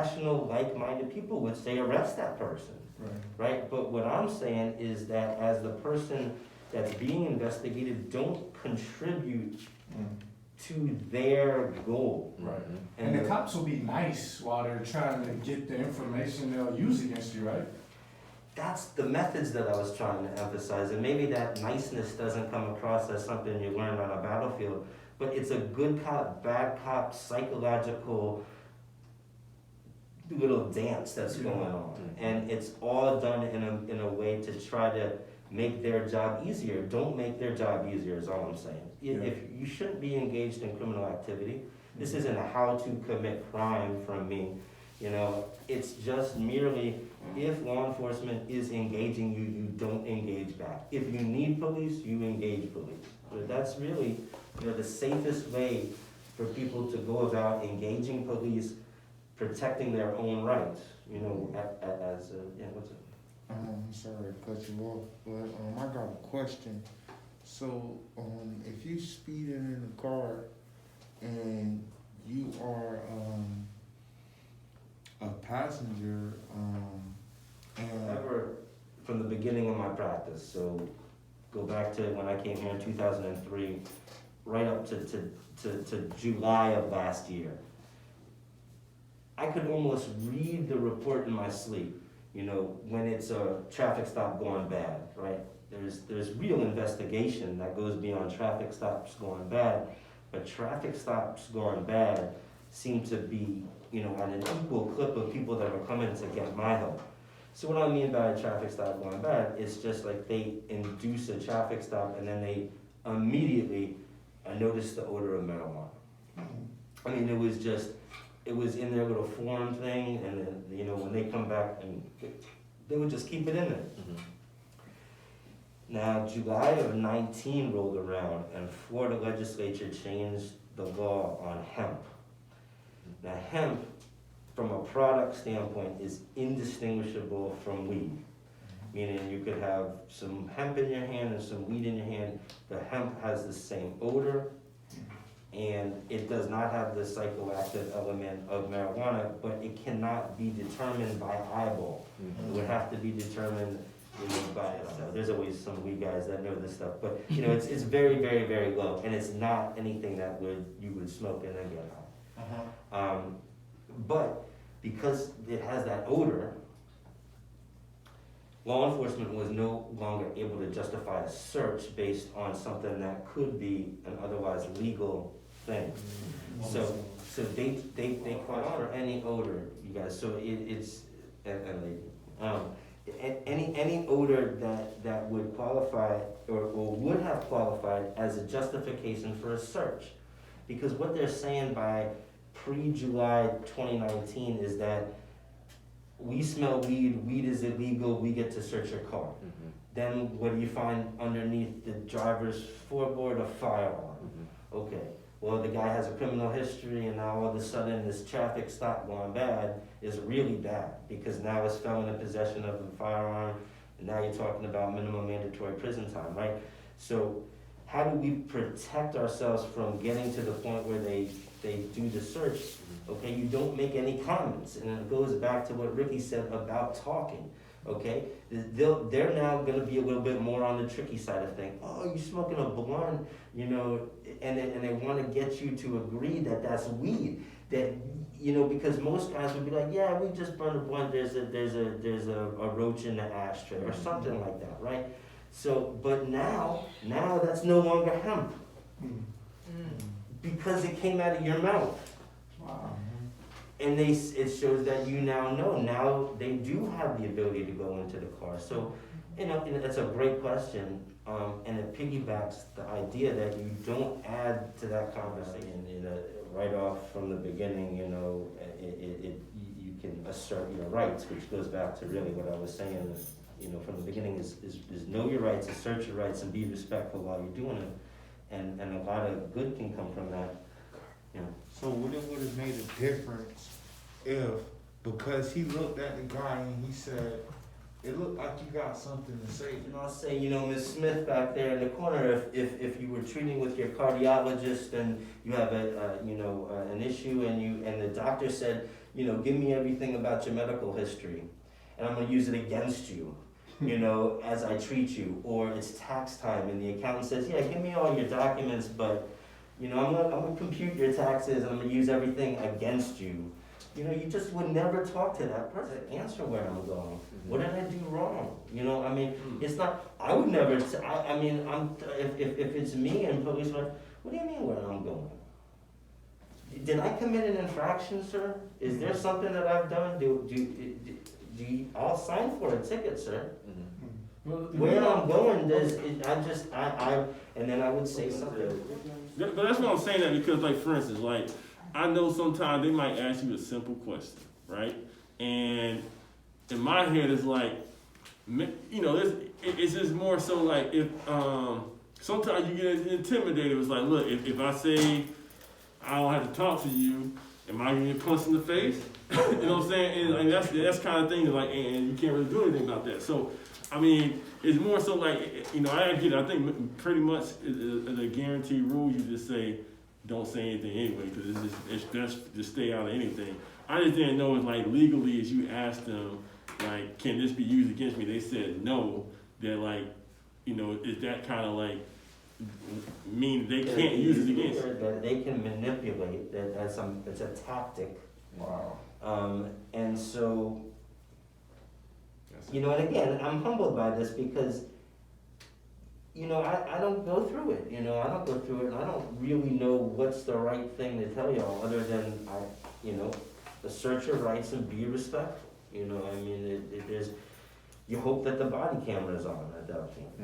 rational, like-minded people would say arrest that person, right? But what I'm saying is that as the person that's being investigated, don't contribute to their goal. Right. And the cops will be nice while they're trying to get the information they'll use against you, right? That's the methods that I was trying to emphasize, and maybe that niceness doesn't come across as something you learn on a battlefield, but it's a good cop, bad cop, psychological little dance that's going on. And it's all done in a way to try to make their job easier. Don't make their job easier is all I'm saying. If you shouldn't be engaged in criminal activity, this isn't a how to commit crime from me. You know, it's just merely if law enforcement is engaging you, you don't engage back. If you need police, you engage police. But that's really, the safest way for people to go about engaging police, protecting their own rights. What's it? I'm sorry to cut you off, but I got a question. So, if you speeding in the car and you are a passenger, and Ever from the beginning of my practice, so go back to when I came here in 2003, right up to July of last year, I could almost read the report in my sleep. When it's a traffic stop going bad, right? There's real investigation that goes beyond traffic stops going bad, but traffic stops going bad seem to be, at an equal clip of people that are coming to get my help. So what I mean by a traffic stop going bad, it's just like they induce a traffic stop and then they immediately notice the odor of marijuana. I mean, it was in their little form thing, and then, when they come back, and they would just keep it in there. Now, July of 19 rolled around, and Florida legislature changed the law on hemp. Now, hemp, from a product standpoint, is indistinguishable from weed. Meaning you could have some hemp in your hand and some weed in your hand. The hemp has the same odor, and it does not have the psychoactive element of marijuana, but it cannot be determined by eyeball. It would have to be determined by, there's always some weed guys that know this stuff, but it's very, very, very low, and it's not anything that you would smoke and then get high. But because it has that odor, law enforcement was no longer able to justify a search based on something that could be an otherwise legal thing. So they caught for any odor, you guys. So it's any odor that would qualify or would have qualified as a justification for a search, because what they're saying by pre-July 2019 is that we smell weed is illegal, we get to search your car. Then what do you find underneath the driver's floorboard? A firearm. Okay, well, the guy has a criminal history, and now all of a sudden this traffic stop going bad is really bad, because now it's felon in possession of a firearm, and now you're talking about minimum mandatory prison time, right? So how do we protect ourselves from getting to the point where they do the search? Okay, you don't make any comments, and it goes back to what Ricky said about talking. Okay, they're now going to be a little bit more on the tricky side of things. Oh, you smoking a blunt, and they want to get you to agree that that's weed. That because most guys would be like, yeah, we just burned a blunt. There's a roach in the ashtray or something like that, right? So, but now that's no longer hemp because it came out of your mouth. Wow. And it shows that you now know. Now they do have the ability to go into the car. So, that's a great question, and it piggybacks the idea that you don't add to that conversation. Right off from the beginning, you can assert your rights, which goes back to really what I was saying. From the beginning is know your rights, assert your rights, and be respectful while you're doing it. And a lot of good can come from that. So would it have made a difference if, because he looked at the guy and he said, it looked like you got something to say. And I'll say, Ms. Smith back there in the corner, if you were treating with your cardiologist and you have an issue and the doctor said, give me everything about your medical history, and I'm gonna use it against you, as I treat you. Or it's tax time, and the accountant says, yeah, give me all your documents, but, I'm gonna compute your taxes, and I'm gonna use everything against you. You just would never talk to that person, answer where I'm going. What did I do wrong? It's not, I would never, if it's me and police, what do you mean where I'm going? Did I commit an infraction, sir? Is there something that I've done? I'll sign for a ticket, sir. Well, Where I'm going, and then I would say something. But that's what I'm saying that because, like, for instance, like, I know sometimes they might ask you a simple question, right? And in my head, it's like, it's just more so like if sometimes you get intimidated. It's like, look, if I say I don't have to talk to you, am I gonna get punched in the face? You know what I'm saying? And that's kind of thing like, and you can't really do anything about that. So, it's more so like, I get it. I think pretty much as a guaranteed rule, you just say, don't say anything anyway, because it's best to stay out of anything. I just didn't know if, like, legally, as you asked them, like, can this be used against me? They said no. That, like, is that kind of like mean they can't use it against you? That they can manipulate. It's a tactic. Wow. And so, and again, I'm humbled by this because, I don't go through it. I don't go through it, and I don't really know what's the right thing to tell y'all, other than assert your rights and be respectful. There's, you hope that the body camera's on at that point.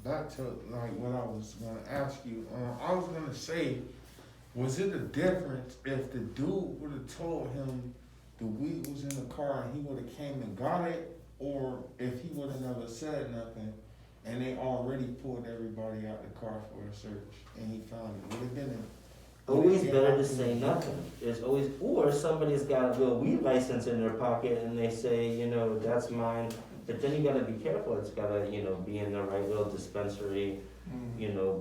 Back to like what I was gonna ask you. I was gonna say, was it a difference if the dude would have told him the weed was in the car and he would have came and got it, or if he would have never said nothing and they already pulled everybody out the car for a search and he found it? Would have been Always better to say nothing. There's always, or somebody's got a little weed license in their pocket and they say, that's mine. But then you gotta be careful. It's gotta, be in the right little dispensary,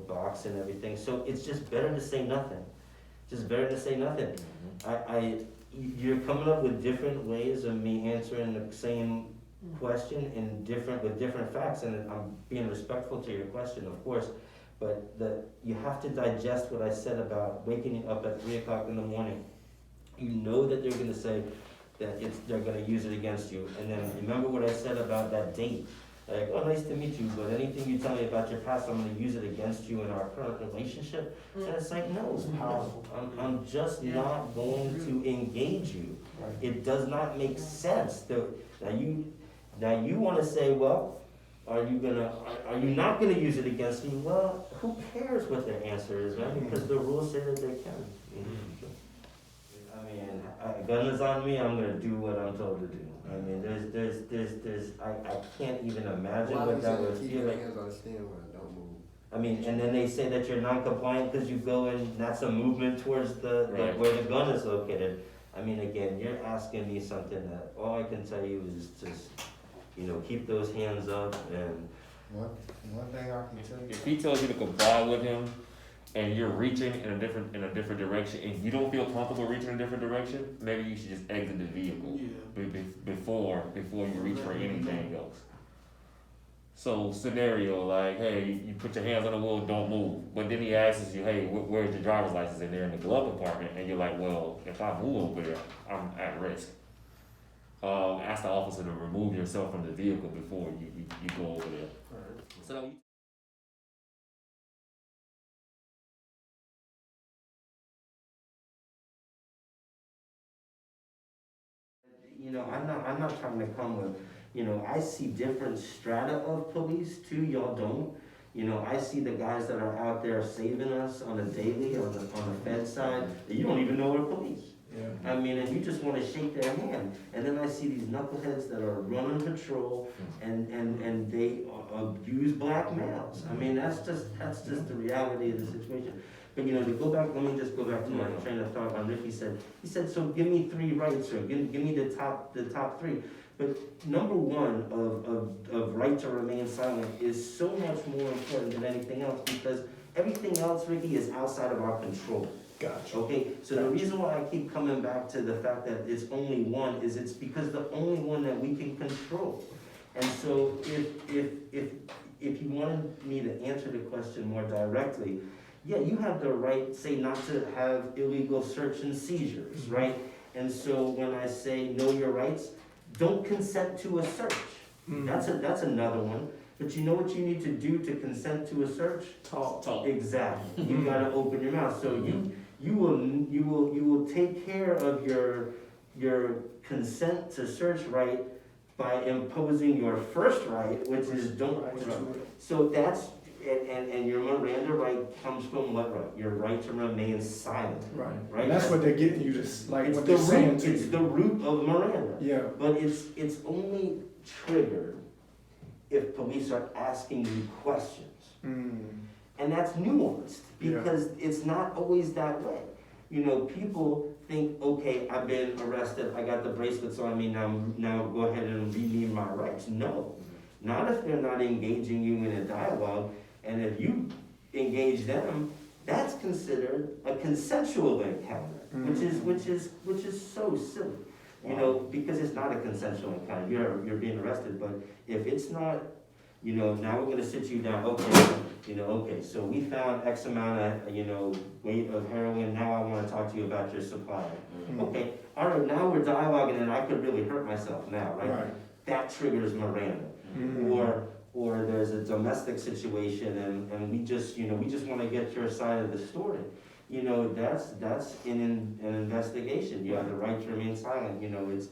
box and everything. So it's just better to say nothing. Just better to say nothing. You're coming up with different ways of me answering the same question with different facts, and I'm being respectful to your question, of course. But you have to digest what I said about waking up at 3 o'clock in the morning. You know that they're gonna say that they're gonna use it against you. And then remember what I said about that date. Like, oh, nice to meet you, but anything you tell me about your past, I'm gonna use it against you in our current relationship. And it's like, no, I'm just not going to engage you. Right. It does not make sense. Now you wanna say, well, are you not gonna use it against me? Well, who cares what their answer is, right? Because the rules say that they can. A gun is on me, I'm gonna do what I'm told to do. I can't even imagine what that would feel like. And then they say that you're non-compliant because you go and that's a movement towards Right. where the gun is located. Again, you're asking me something that all I can tell you is just, keep those hands up and. one thing I can tell you. If he tells you to comply with him, and you're reaching in a different direction, and you don't feel comfortable reaching in a different direction, maybe you should just exit the vehicle before you reach for anything else. So scenario like, hey, you put your hands on the wheel, don't move. But then he asks you, hey, where's your driver's license? And they're in the glove compartment, and you're like, well, if I move over there, I'm at risk. Ask the officer to remove yourself from the vehicle before you go over there. So. I'm not trying to come with, I see different strata of police too, y'all don't. I see the guys that are out there saving us on a daily, on the Fed side, that you don't even know are police. Yeah. And you just wanna shake their hand. And then I see these knuckleheads that are running patrol and they abuse black males. That's just the reality of the situation. But to go back, let me just go back to my train of thought on Ricky said. He said, so give me 3 rights, or give me the top 3. But number one of right to remain silent is so much more important than anything else, because everything else, Ricky, is outside of our control. Gotcha. Okay, so the reason why I keep coming back to the fact that it's only one is it's because the only one that we can control. And so if you wanted me to answer the question more directly, yeah, you have the right, say, not to have illegal search and seizures, right? And so when I say know your rights, don't consent to a search. That's another one. But you know what you need to do to consent to a search? Talk. Exactly. You gotta open your mouth. So you will take care of your consent to search right by imposing your first right, which is don't. So that's and your Miranda right comes from what right? Your right to remain silent. Right. Right. And that's what they're getting you to, like, It's what the they're saying root. to It's you. the root of Miranda. Yeah. But it's only triggered if police are asking you questions. And that's nuanced, because it's not always that way. You know, people think, okay, I've been arrested, I got the bracelets on me, now go ahead and read me my rights. No, not if they're not engaging you in a dialogue, and if you engage them, that's considered a consensual encounter, which is so silly. You know, because it's not a consensual encounter, you're being arrested, but if it's not, you know, now we're gonna sit you down, okay, so we found X amount of, weight of heroin, now I wanna talk to you about your supply. Okay, all right, now we're dialoguing and I could really hurt myself now, right? That triggers Miranda. Or there's a domestic situation and we just wanna get your side of the story. You know, that's in an investigation, you have the right to remain silent,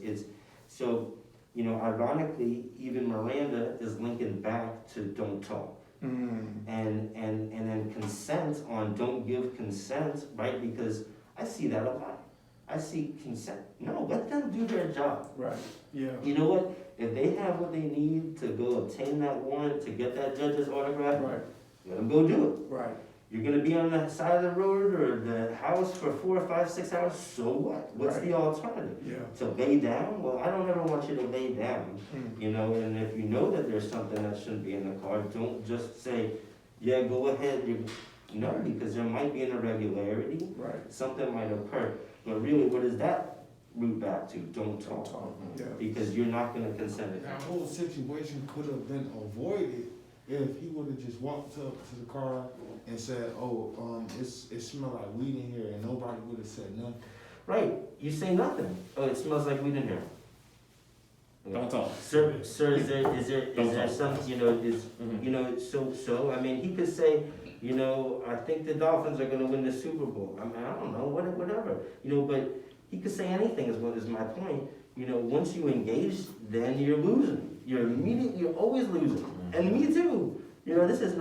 it's, so, ironically, even Miranda is linking back to don't talk. And then consent on don't give consent, right? Because I see that a lot. I see consent. No, let them do their job. Right. Yeah. You know what? If they have what they need to go obtain that warrant to get that judge's autograph, let them go do it. Right. You're gonna be on the side of the road or the house for 4, 5, 6 hours, so what? What's the alternative? Yeah. To lay down? Well, I don't ever want you to lay down, and if you know that there's something that shouldn't be in the car, don't just say, yeah, go ahead, no, because there might be an irregularity, something might occur, but really, what does that root back to? Don't talk. Yeah. Because you're not gonna consent it. That whole situation could have been avoided if he would have just walked up to the car and said, it smells like weed in here, and nobody would have said nothing. Right, you say nothing. Oh, it smells like weed in here. Don't talk. Sir, is there some, so, I mean, he could say, I think the Dolphins are gonna win the Super Bowl. I mean, I don't know, whatever, but he could say anything is what is my point. Once you engage, then you're losing. You're always losing. And me too. This is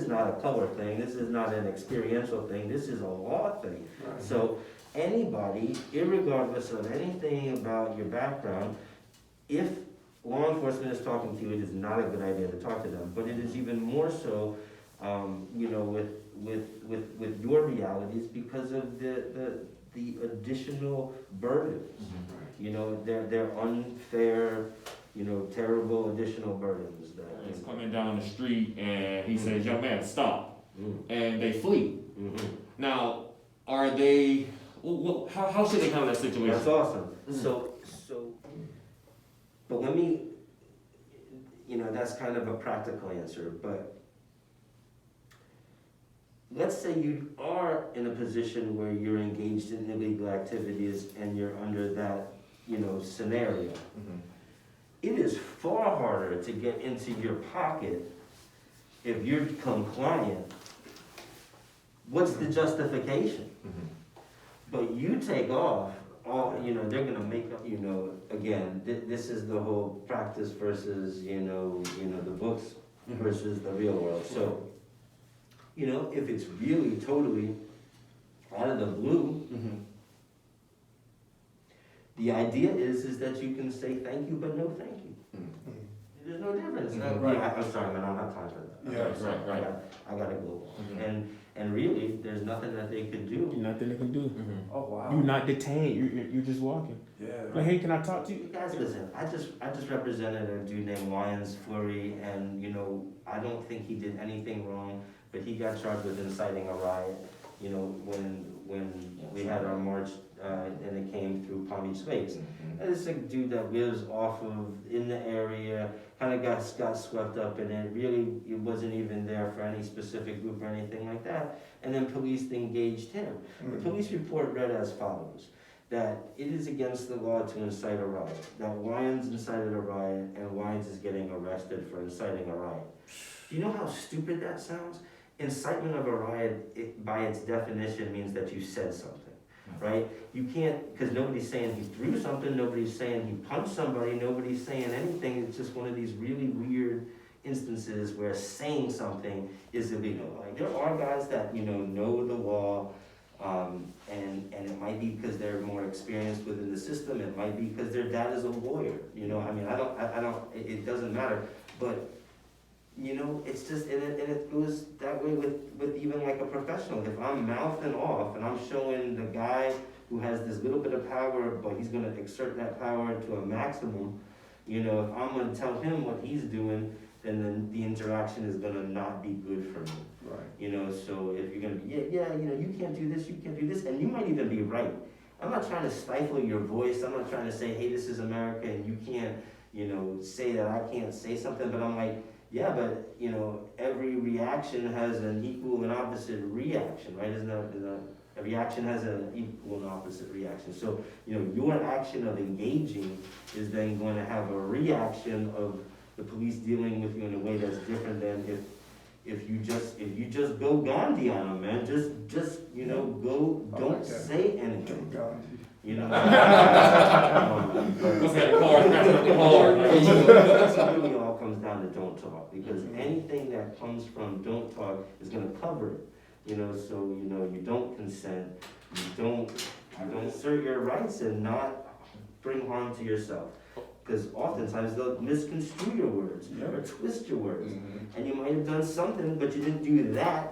not a color thing, this is not an experiential thing, this is a law thing. So anybody, irregardless of anything about your background, if law enforcement is talking to you, it is not a good idea to talk to them. But it is even more so, with your realities because of the additional burdens. They're unfair, terrible additional burdens that. He's coming down the street and he says, young man, stop. And they flee. Now, are they, how should they handle that situation? That's awesome. So, but let me, that's kind of a practical answer, but let's say you are in a position where you're engaged in illegal activities and you're under that, scenario. It is far harder to get into your pocket if you're compliant. What's the justification? But you take off, they're gonna make up, again, this is the whole practice versus, the books versus the real world. So, if it's really totally out of the blue, the idea is that you can say thank you, but no thank you. There's no difference. I'm sorry, man, I don't have time for that. Yeah, right. I gotta go. And really, there's nothing that they could do. Nothing they can do. Oh, wow. You're not detained. You're just walking. Yeah. Like, hey, can I talk to You you? guys, listen, I just represented a dude named Lyons Flurry, and I don't think he did anything wrong, but he got charged with inciting a riot. When when we had our march, and it came through Palm Beach Lakes. And it's a dude that lives off of, in the area, kinda got swept up in it, really, it wasn't even there for any specific group or anything like that, and then police engaged him. The police report read as follows, that it is against the law to incite a riot, that Lyons incited a riot, and Lyons is getting arrested for inciting a riot. Do you know how stupid that sounds? Incitement of a riot, by its definition, means that you said something, right? You can't, because nobody's saying he threw something, nobody's saying he punched somebody, nobody's saying anything. It's just one of these really weird instances where saying something is illegal. Like, there are guys that, know the law, and it might be because they're more experienced within the system, it might be because their dad is a lawyer, I mean, it doesn't matter, but it's just, and it goes that way with even like a professional. If I'm mouthing off and I'm showing the guy who has this little bit of power, but he's gonna exert that power to a maximum, if I'm gonna tell him what he's doing, then the interaction is gonna not be good for me. Right. So if you're gonna be, you can't do this, you can't do this, and you might even be right. I'm not trying to stifle your voice, I'm not trying to say, hey, this is America, and you can't, say that I can't say something, but I'm like, yeah, but, every reaction has an equal and opposite reaction, right? Isn't that every action has an equal and opposite reaction. So, your action of engaging is then going to have a reaction of the police dealing with you in a way that's different than if you just go Gandhi on them, man. Just go, I don't like that. say anything. Gandhi. It really all comes down to don't talk, because anything that comes from don't talk is gonna cover it, so, you don't consent, you don't assert your rights and not bring harm to yourself. Because oftentimes they'll misconstrue your words or twist your words, and you might have done something, but you didn't do that.